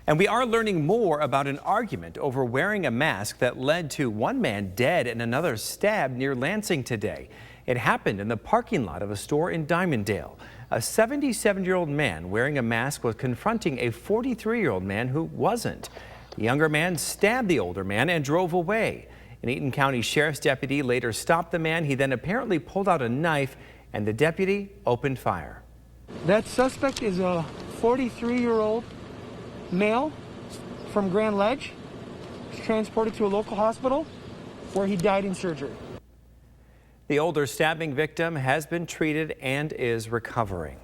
And we are learning more about an argument over wearing a mask that led to one man dead and another stabbed near Lansing today. It happened in the parking lot of a store in Dimondale. A 77-year-old man wearing a mask was confronting a 43-year-old man who wasn't. The younger man stabbed the older man and drove away. An Eaton County Sheriff's deputy later stopped the man. He then apparently pulled out a knife and the deputy opened fire. That suspect is a 43-year-old male from Grand Ledge. He's transported to a local hospital where he died in surgery. The older stabbing victim has been treated and is recovering.